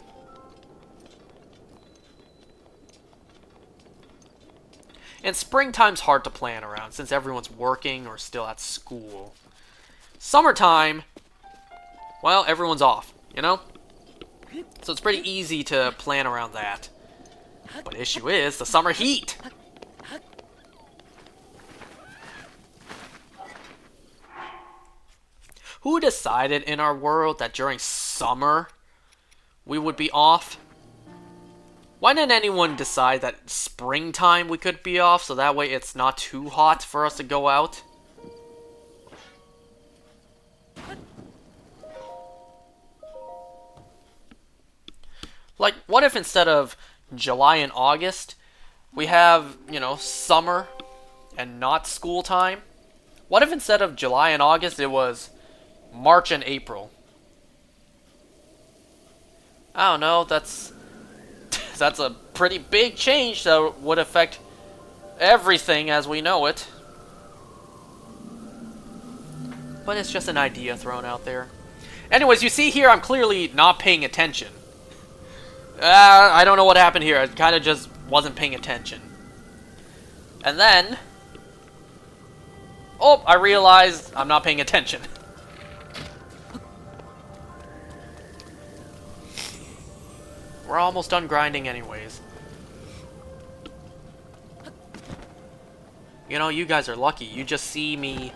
And springtime's hard to plan around since everyone's working or still at school. Summertime, well, everyone's off, you know? So it's pretty easy to plan around that. But issue is the summer heat. Who decided in our world that during summer we would be off? Why didn't anyone decide that springtime we could be off so that way it's not too hot for us to go out? Like, what if instead of July and August, we have, you know, summer and not school time? What if instead of July and August, it was March and April? I don't know, that's a pretty big change that would affect everything as we know it. But it's just an idea thrown out there. Anyways, you see here I'm clearly not paying attention. I don't know what happened here. I kind of just wasn't paying attention. And then... oh, I realized I'm not paying attention. We're almost done grinding anyways. You know, you guys are lucky. You just see me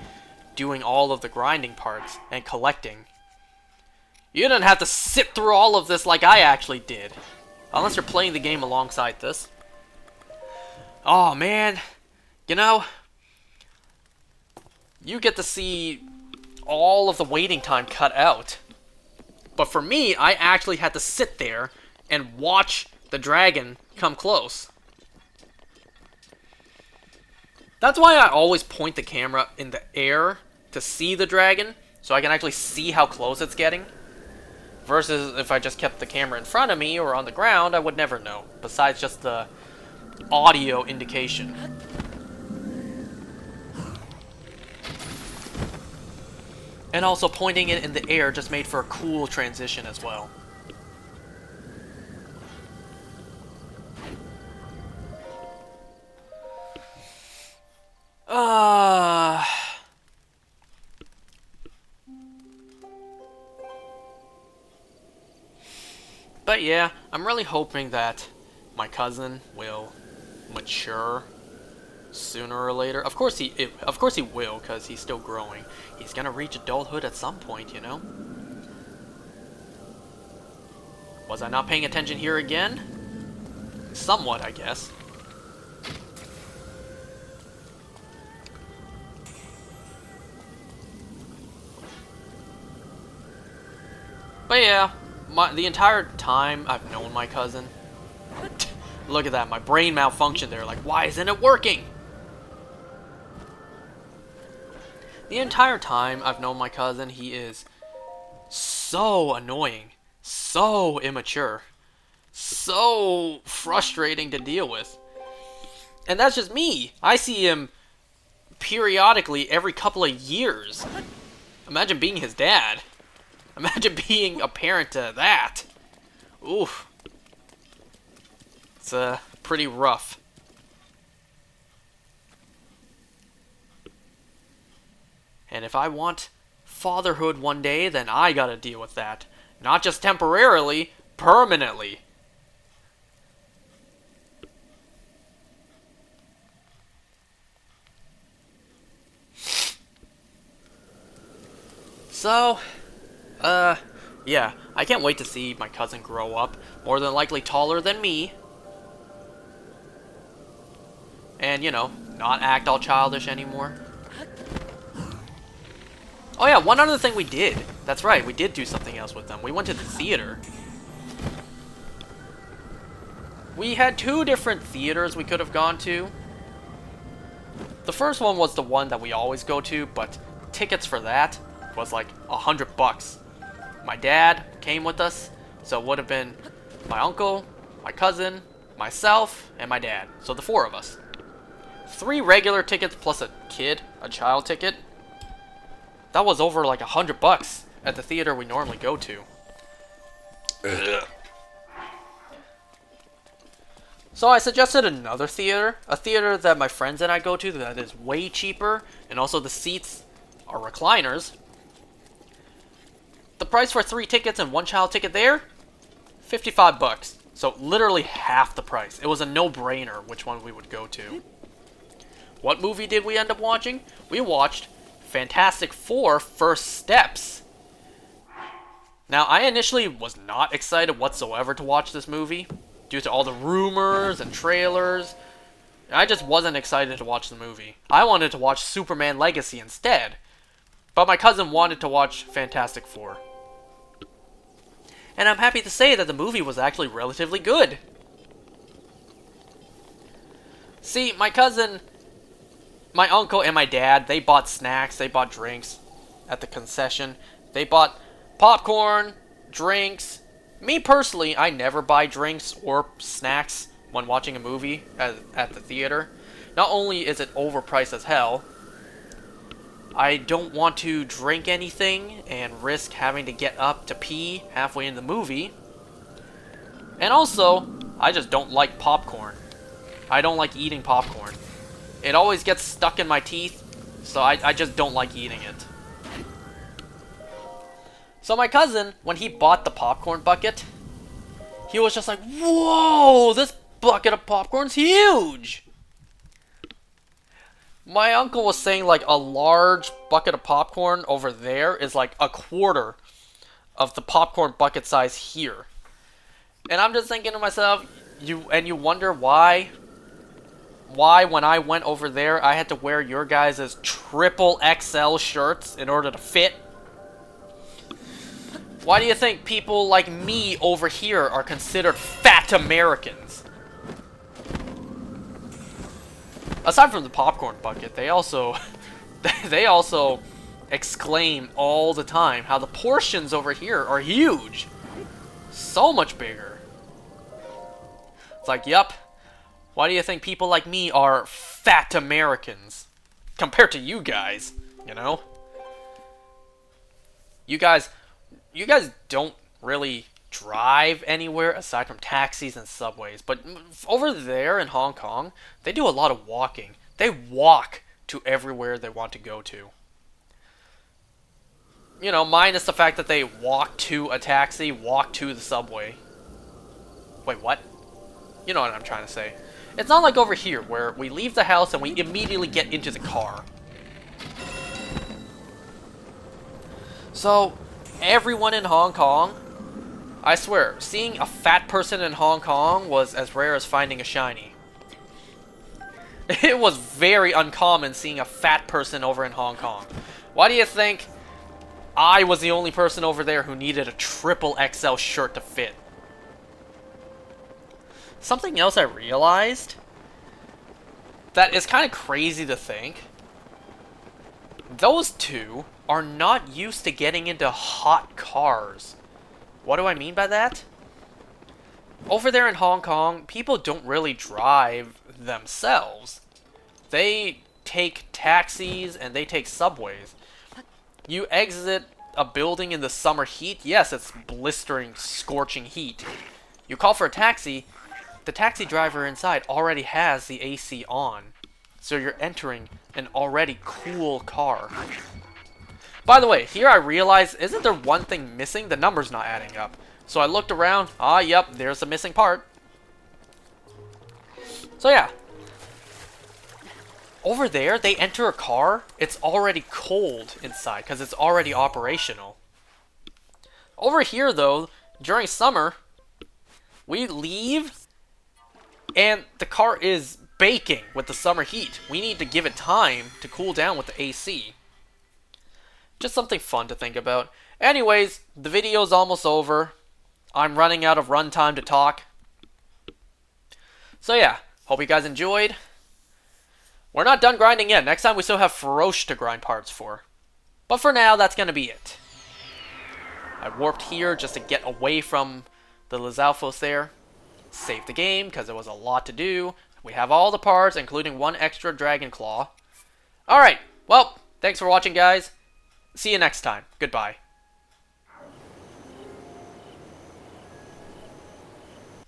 doing all of the grinding parts and collecting. You didn't have to sit through all of this like I actually did. Unless you're playing the game alongside this. Oh man, you know, you get to see all of the waiting time cut out. But for me, I actually had to sit there and watch the dragon come close. That's why I always point the camera in the air to see the dragon, so I can actually see how close it's getting. Versus if I just kept the camera in front of me or on the ground, I would never know, besides just the audio indication. And also pointing it in the air just made for a cool transition as well. But yeah, I'm really hoping that my cousin will mature sooner or later. Of course he will, because he's still growing. He's gonna reach adulthood at some point, you know? Was I not paying attention here again? Somewhat, I guess. But yeah, the entire time I've known my cousin... Look at that, my brain malfunctioned there. Like, why isn't it working? The entire time I've known my cousin, he is so annoying, so immature, so frustrating to deal with. And that's just me. I see him periodically every couple of years. Imagine being his dad. Imagine being a parent to that. Oof. It's pretty rough. And if I want fatherhood one day, then I gotta deal with that. Not just temporarily, permanently. So, yeah, I can't wait to see my cousin grow up, more than likely taller than me. And, you know, not act all childish anymore. Oh yeah, one other thing we did. That's right, we did do something else with them. We went to the theater. We had 2 different theaters we could have gone to. The first one was the one that we always go to, but tickets for that was like $100. My dad came with us, so it would have been my uncle, my cousin, myself, and my dad. So the 4 of us. 3 regular tickets plus a child ticket. That was over like $100 at the theater we normally go to. So I suggested another theater, a theater that my friends and I go to that is way cheaper, and also the seats are recliners. The price for 3 tickets and 1 child ticket there, $55. So literally half the price. It was a no-brainer which one we would go to. What movie did we end up watching? We watched Fantastic Four: First Steps. Now, I initially was not excited whatsoever to watch this movie, due to all the rumors and trailers. I just wasn't excited to watch the movie. I wanted to watch Superman Legacy instead, but my cousin wanted to watch Fantastic Four. And I'm happy to say that the movie was actually relatively good. See, my cousin, my uncle, and my dad, they bought snacks, they bought drinks at the concession. They bought popcorn, drinks. Me personally, I never buy drinks or snacks when watching a movie at the theater. Not only is it overpriced as hell, I don't want to drink anything and risk having to get up to pee halfway in the movie. And also, I just don't like popcorn. I don't like eating popcorn. It always gets stuck in my teeth, so I just don't like eating it. So my cousin, when he bought the popcorn bucket, he was just like, "Whoa, this bucket of popcorn's huge!" My uncle was saying like a large bucket of popcorn over there is like a quarter of the popcorn bucket size here. And I'm just thinking to myself, you wonder why when I went over there I had to wear your guys' triple XL shirts in order to fit? Why do you think people like me over here are considered fat Americans? Aside from the popcorn bucket, they also exclaim all the time how the portions over here are huge. So much bigger. It's like, yup. Why do you think people like me are fat Americans? Compared to you guys, you know? You guys don't really drive anywhere aside from taxis and subways. But over there in Hong Kong, they do a lot of walking. They walk to everywhere they want to go to. You know, minus the fact that they walk to a taxi, walk to the subway. Wait, what? You know what I'm trying to say. It's not like over here, where we leave the house and we immediately get into the car. So, everyone in Hong Kong, I swear, seeing a fat person in Hong Kong was as rare as finding a shiny. It was very uncommon seeing a fat person over in Hong Kong. Why do you think I was the only person over there who needed a triple XL shirt to fit? Something else I realized that is kind of crazy to think. Those two are not used to getting into hot cars. What do I mean by that? Over there in Hong Kong, people don't really drive themselves. They take taxis and they take subways. You exit a building in the summer heat. Yes, it's blistering, scorching heat. You call for a taxi. The taxi driver inside already has the AC on. So you're entering an already cool car. By the way, here I realized, isn't there one thing missing? The number's not adding up. So I looked around. Ah, yep, there's the missing part. So yeah. Over there, they enter a car. It's already cold inside because it's already operational. Over here, though, during summer, we leave and the car is baking with the summer heat. We need to give it time to cool down with the AC. Just something fun to think about. Anyways, the video's almost over. I'm running out of runtime to talk. So yeah, hope you guys enjoyed. We're not done grinding yet. Next time we still have Feroche to grind parts for. But for now, that's going to be it. I warped here just to get away from the Lizalfos there. Save the game, because there was a lot to do. We have all the parts, including one extra Dragon Claw. Alright, well, thanks for watching, guys. See you next time. Goodbye.